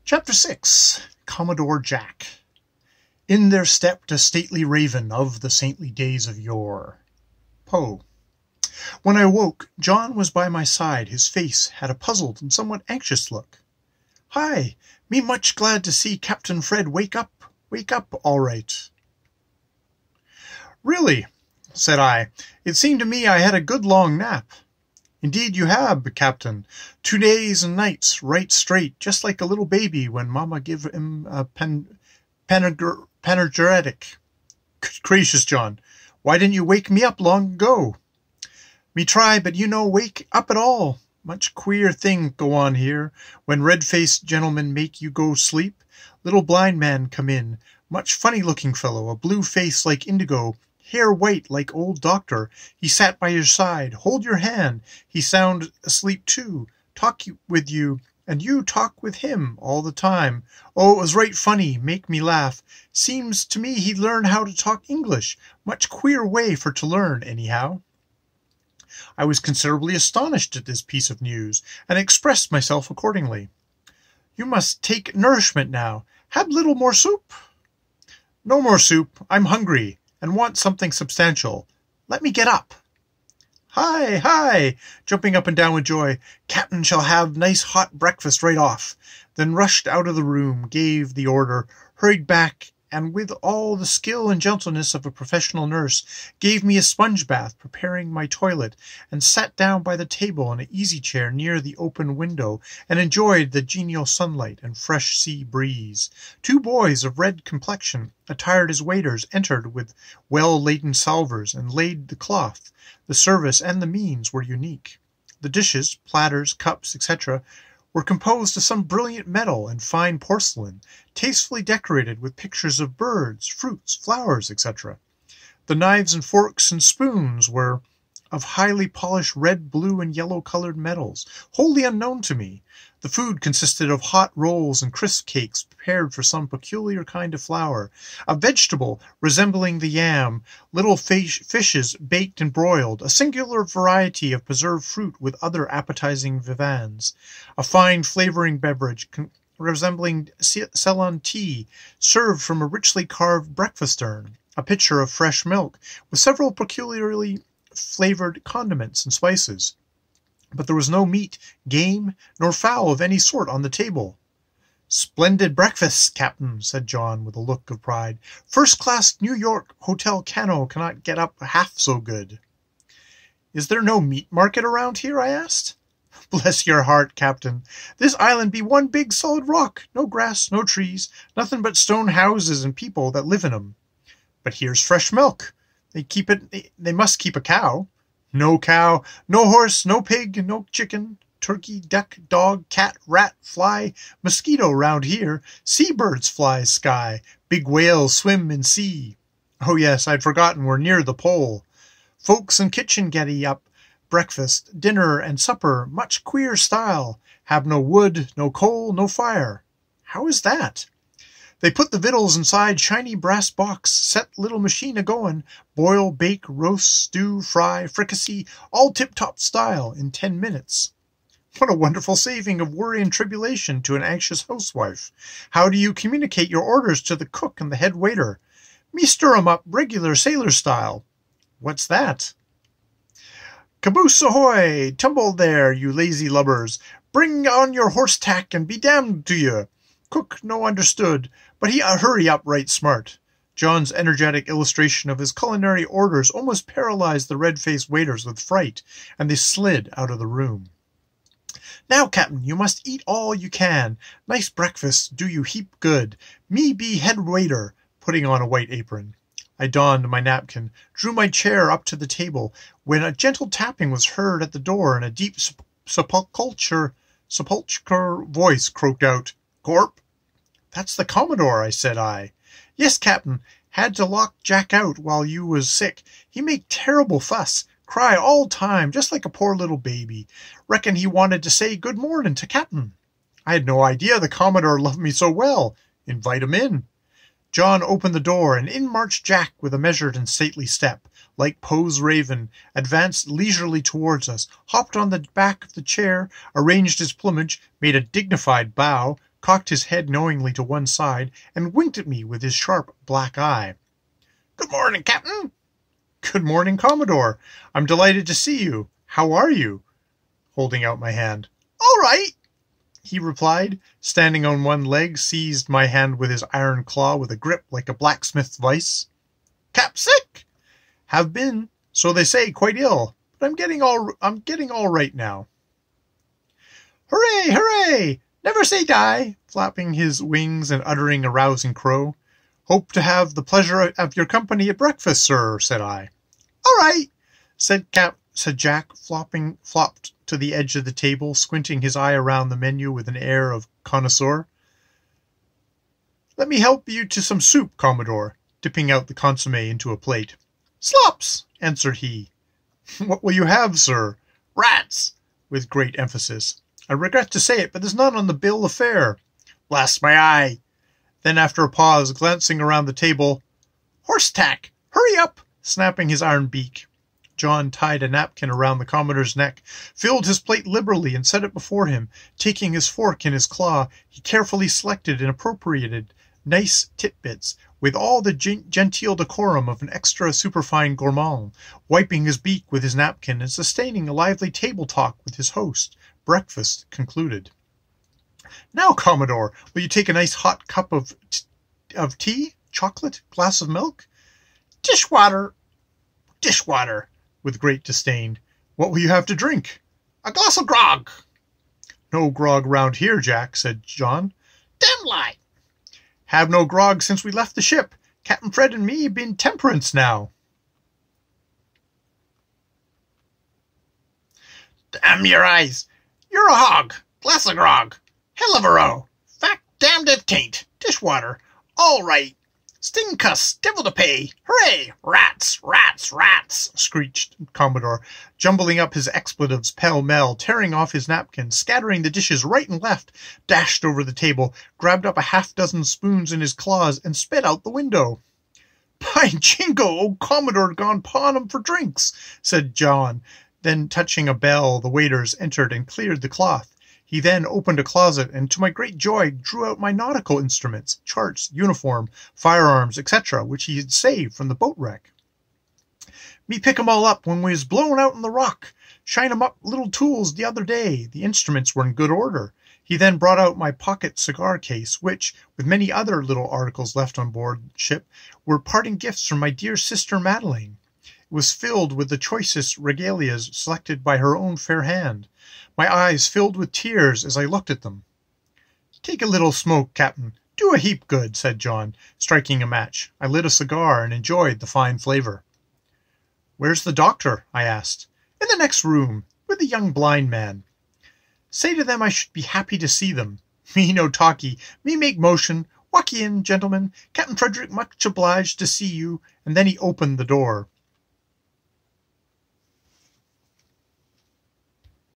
Chapter 6. Cmmdr Jck. In there stepped a stately raven of the saintly days of yore. Poe. When I awoke, John was by my side. His face had a puzzled and somewhat anxious look. "Hi, me much glad to see Captain Fred wake up all right." "Really," said I, "it seemed to me I had a good long nap." "Indeed you have, Captain. 2 days and nights, right straight, just like a little baby when Mama give him a Jrny. Gracious, John, why didn't you wake me up long ago?" "Me try, but you no wake up at all. Much queer thing go on here. When red-faced gentlemen make you go sleep, little blind man come in. Much funny-looking fellow, a blue face like indigo, hair white like old doctor. He sat by your side, hold your hand. He sound asleep too, talk with you, and you talk with him all the time. Oh, it was right funny, make me laugh. Seems to me he learned how to talk English. Much queer way for to learn, anyhow." I was considerably astonished at this piece of news, and expressed myself accordingly. "You must take nourishment now. Have little more soup?" "No more soup. I'm hungry, and want something substantial. Let me get up." "Hi, hi!" jumping up and down with joy. "Captain shall have nice hot breakfast right off." Then rushed out of the room, gave the order, hurried back, and with all the skill and gentleness of a professional nurse, gave me a sponge bath, preparing my toilet, and sat down by the table in an easy-chair near the open window, and enjoyed the genial sunlight and fresh sea breeze. 2 boys of red complexion, attired as waiters, entered with well-laden salvers, and laid the cloth. The service and the means were unique. The dishes, platters, cups, etc., were composed of some brilliant metal and fine porcelain, tastefully decorated with pictures of birds, fruits, flowers, etc. The knives and forks and spoons were of highly polished red, blue, and yellow-colored metals, wholly unknown to me. The food consisted of hot rolls and crisp cakes prepared for some peculiar kind of flour, a vegetable resembling the yam, little fishes baked and broiled, a singular variety of preserved fruit with other appetizing viands, a fine flavoring beverage resembling Ceylon tea, served from a richly carved breakfast urn, a pitcher of fresh milk, with several peculiarly flavored condiments and spices. But there was no meat, game, nor fowl of any sort on the table. "Splendid breakfast, Captain," said John, with a look of pride. "First-class New York Hotel Cano cannot get up half so good." "Is there no meat market around here?" I asked. "Bless your heart, Captain. This island be one big solid rock, no grass, no trees, nothing but stone houses and people that live in 'em. But here's fresh milk. They must keep a cow." "No cow, no horse, no pig, no chicken, turkey, duck, dog, cat, rat, fly, mosquito round here. Seabirds fly sky. Big whales swim in sea. Oh yes, I'd forgotten we're near the pole. Folks in kitchen getty up. Breakfast, dinner, and supper, much queer style. Have no wood, no coal, no fire." "How is that?" "They put the victuals inside shiny brass box, set little machine a-goin', boil, bake, roast, stew, fry, fricassee, all tip-top style, in 10 minutes. What a wonderful saving of worry and tribulation to an anxious housewife. How do you communicate your orders to the cook and the head waiter?" "Me stir 'em up regular sailor style." "What's that?" "Caboose ahoy! Tumble there, you lazy lubbers! Bring on your horse tack and be damned to you! Cook no understood, but he hurry up right smart." John's energetic illustration of his culinary orders almost paralyzed the red-faced waiters with fright, and they slid out of the room. "Now, Captain, you must eat all you can. Nice breakfast, do you heap good. Me be head waiter," putting on a white apron. I donned my napkin, drew my chair up to the table, when a gentle tapping was heard at the door, and a deep sepulchral voice croaked out, "Corp." "That's the Commodore," said I. "Yes, Captain. Had to lock Jack out while you was sick. He make terrible fuss. Cry all time, just like a poor little baby. Reckon he wanted to say good morning to Captain. I had no idea the Commodore loved me so well. Invite him in." John opened the door, and in marched Jack with a measured and stately step, like Poe's raven, advanced leisurely towards us, hopped on the back of the chair, arranged his plumage, made a dignified bow, cocked his head knowingly to one side, and winked at me with his sharp black eye. "Good morning, Captain." "Good morning, Commodore. I'm delighted to see you. How are you?" holding out my hand. "All right," he replied, standing on one leg, seized my hand with his iron claw with a grip like a blacksmith's vice. "Cap sick?" "Have been, so they say, quite ill, but I'm getting all right now." "Hooray, hooray! Never say die," flapping his wings and uttering a rousing crow. "Hope to have the pleasure of your company at breakfast, sir," said I. "All right," said Jack, flopped to the edge of the table, squinting his eye around the menu with an air of connoisseur. "Let me help you to some soup, Commodore," dipping out the consomme into a plate. "Slops," answered he. "What will you have, sir?" "Rats," with great emphasis. "I regret to say it, but there's none on the bill of fare." "Bless my eye!" Then, after a pause, glancing around the table, "Horse tack! Hurry up!" snapping his iron beak. John tied a napkin around the Commodore's neck, filled his plate liberally, and set it before him. Taking his fork in his claw, he carefully selected and appropriated nice titbits, with all the genteel decorum of an extra superfine gourmand, wiping his beak with his napkin and sustaining a lively table talk with his host. Breakfast concluded. "Now, Commodore, will you take a nice hot cup of tea, chocolate, glass of milk?" Dishwater," with great disdain. "What will you have to drink?" "A glass of grog." "No grog round here, Jack," said John. "Damn lie." "Have no grog since we left the ship. Captain Fred and me been temperance now." "Damn your eyes. You're a hog. Glass of grog. Hell of a row. Fact damned it tain't. Dishwater. All right. Sting cuss. Devil to pay. Hooray! Rats, rats, rats," screeched Commodore, jumbling up his expletives pell-mell, tearing off his napkin, scattering the dishes right and left, dashed over the table, grabbed up a half-dozen spoons in his claws, and sped out the window. "By jingo, old Commodore gone pawn 'em for drinks," said John. Then, touching a bell, the waiters entered and cleared the cloth. He then opened a closet, and to my great joy drew out my nautical instruments, charts, uniform, firearms, etc., which he had saved from the boat wreck. "Me pick 'em all up when we was blown out in the rock. Shine 'em up little tools the other day. The instruments were in good order." He then brought out my pocket cigar case, which, with many other little articles left on board ship, were parting gifts from my dear sister Madeleine. It was filled with the choicest regalias selected by her own fair hand. My eyes filled with tears as I looked at them. "Take a little smoke, Captain. Do a heap good," said John, striking a match. I lit a cigar and enjoyed the fine flavor. "Where's the doctor?" I asked. "In the next room, with the young blind man." "Say to them I should be happy to see them. Me no talkie, me make motion. Walk in, gentlemen. Captain Frederick much obliged to see you." And then he opened the door.